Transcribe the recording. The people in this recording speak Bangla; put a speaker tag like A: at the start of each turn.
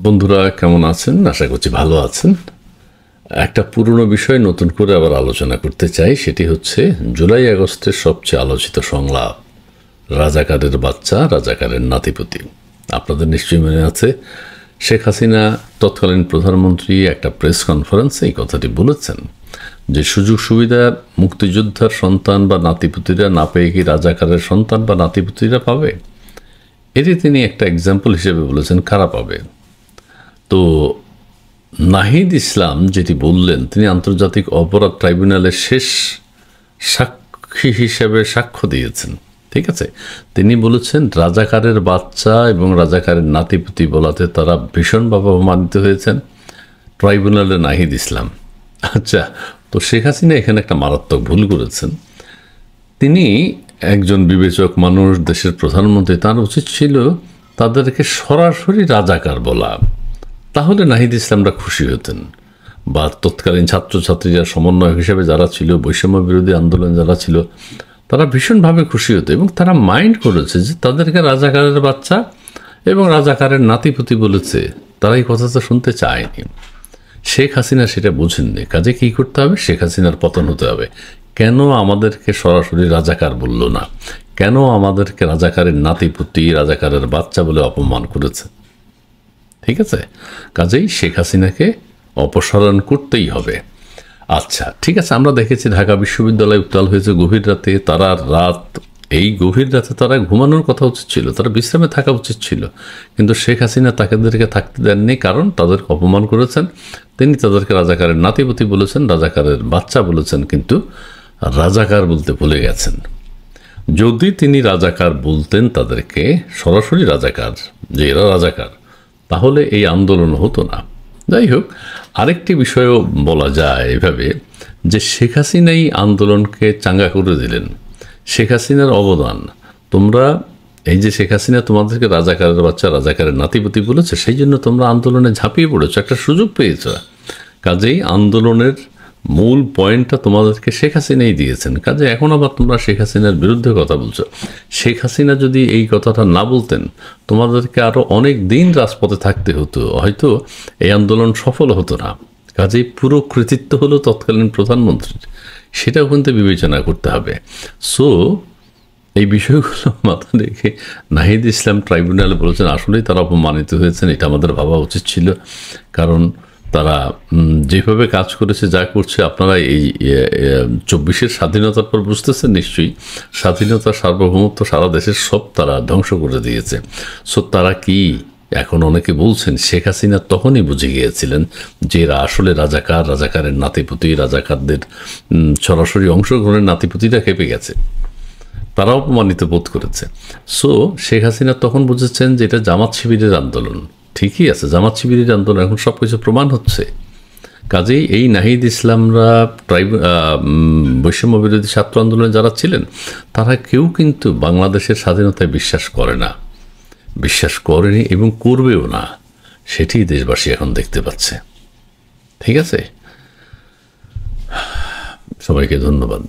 A: বন্ধুরা কেমন আছেন? আশা করছি ভালো আছেন। একটা পুরনো বিষয় নতুন করে আবার আলোচনা করতে চাই, সেটি হচ্ছে জুলাই আগস্টের সবচেয়ে আলোচিত সংলাপ, রাজাকারের বাচ্চা, রাজাকারের নাতিপুতি। আপনাদের নিশ্চয়ই মনে আছে, শেখ হাসিনা তৎকালীন প্রধানমন্ত্রী একটা প্রেস কনফারেন্সে এই কথাটি বলেছেন যে সুযোগ সুবিধা মুক্তিযোদ্ধার সন্তান বা নাতিপুতিরা না পেয়ে কি রাজাকারের সন্তান বা নাতিপুতিরা পাবে। এটি তিনি একটা এক্সাম্পল হিসেবে বলেছেন কারা পাবে। তো নাহিদ ইসলাম যেটি বললেন, তিনি আন্তর্জাতিক অপরাধ ট্রাইব্যুনালের শেষ সাক্ষী হিসেবে সাক্ষ্য দিয়েছেন। ঠিক আছে, তিনি বলেছেন রাজাকারের বাচ্চা এবং রাজাকারের নাতিপুতি বলাতে তারা ভীষণভাবে অপমানিত হয়েছেন। ট্রাইব্যুনালে নাহিদ ইসলাম। আচ্ছা, তো শেখ হাসিনা এখানে একটা মারাত্মক ভুল করেছেন। তিনি একজন বিবেচক মানুষ, দেশের প্রধানমন্ত্রী, তার উচিত ছিল তাদেরকে সরাসরি রাজাকার বলা, তাহলে নাহিদ ইসলামরা খুশি হতেন। বা তৎকালীন ছাত্রছাত্রীরা সমন্বয়ক হিসেবে যারা ছিল, বৈষম্য বিরোধী আন্দোলন যারা ছিল, তারা ভীষণভাবে খুশি হতো এবং তারা মাইন্ড করেছে যে তাদেরকে রাজাকারের বাচ্চা এবং রাজাকারের নাতিপুতি বলেছে। তারা এই কথাটা শুনতে চায়নি। শেখ হাসিনা সেটা বুঝেননি। কাজে কী করতে হবে? শেখ হাসিনার পতন হতে হবে। কেন আমাদেরকে সরাসরি রাজাকার বলল না? কেন আমাদেরকে রাজাকারের নাতিপুতি, রাজাকারের বাচ্চা বলে অপমান করেছে? ঠিক আছে, কাজেই শেখ হাসিনাকে অপসারণ করতেই হবে। আচ্ছা ঠিক আছে, আমরা দেখেছি ঢাকা বিশ্ববিদ্যালয় উত্তাল হয়েছে গভীর রাতে। এই গভীর রাতে তারা ঘুমানোর কথা উচিত ছিল, তারা বিশ্রামে থাকা উচিত ছিল, কিন্তু শেখ হাসিনা তাদেরকে থাকতে দেননি, কারণ তাদেরকে অপমান করেছেন। তিনি তাদেরকে রাজাকারের নাতিপুতি বলেছেন, রাজাকারের বাচ্চা বলেছেন, কিন্তু রাজাকার বলতে ভুলে গেছেন। যদি তিনি রাজাকার বলতেন তাদেরকে সরাসরি রাজাকার, যে এরা রাজাকার, তাহলে এই আন্দোলন হতো না। যাই হোক, আরেকটি বিষয়ও বলা যায় এভাবে যে শেখ হাসিনাই আন্দোলনকে চাঙ্গা করে দিলেন। শেখ হাসিনার অবদান, তোমরা এই যে শেখ হাসিনা তোমাদেরকে রাজাকারের বাচ্চা, রাজাকারের নাতিপুতি বলেছে, সেই জন্য তোমরা আন্দোলনে ঝাঁপিয়ে পড়েছো, একটা সুযোগ পেয়েছ। কাজেই আন্দোলনের মূল পয়েন্টটা তোমাদেরকে শেখ হাসিনাই দিয়েছেন। কাজে এখন আবার তোমরা শেখ হাসিনার বিরুদ্ধে কথা বলছো। শেখ হাসিনা যদি এই কথাটা না বলতেন, তোমাদেরকে আরও অনেক দিন রাজপথে থাকতে হতো, হয়তো এই আন্দোলন সফল হতো না। কাজেই পুরো কৃতিত্ব হলো তৎকালীন প্রধানমন্ত্রীর, সেটাও কিন্তু বিবেচনা করতে হবে। সো এই বিষয়গুলো মাথা রেখে নাহিদ ইসলাম ট্রাইব্যুনালে বলেছেন আসলেই তারা অপমানিত হয়েছেন। এটা আমাদের ভাবা উচিত ছিল, কারণ তারা যেভাবে কাজ করেছে, যা করছে, আপনারা এই 24-এর স্বাধীনতার পর বুঝতেছেন নিশ্চয়ই, স্বাধীনতা, সার্বভৌমত্ব সারা দেশের সব তারা ধ্বংস করে দিয়েছে। সো তারা কি এখন অনেকে বলছেন শেখ হাসিনা তখনই বুঝে গিয়েছিলেন যে এরা আসলে রাজাকার, রাজাকারের নাতিপুতি, রাজাকারদের সরাসরি অংশগ্রহণের নাতিপুতিটা খেপে গেছে, তারা অপমানিত বোধ করেছে। সো শেখ হাসিনা তখন বুঝেছেন যে এটা জামাত শিবিরের আন্দোলন। ঠিকই আছে, জামাত শিবিরের আন্দোলন, এখন সব কিছু প্রমাণ হচ্ছে। কাজেই এই নাহিদ ইসলামরা, বৈষম্য বিরোধী ছাত্র আন্দোলনে যারা ছিলেন, তারা কেউ কিন্তু বাংলাদেশের স্বাধীনতায় বিশ্বাস করে না, বিশ্বাস করেনি এবং করবেও না। সেটি দেশবাসী এখন দেখতে পাচ্ছে। ঠিক আছে, সবাইকে ধন্যবাদ।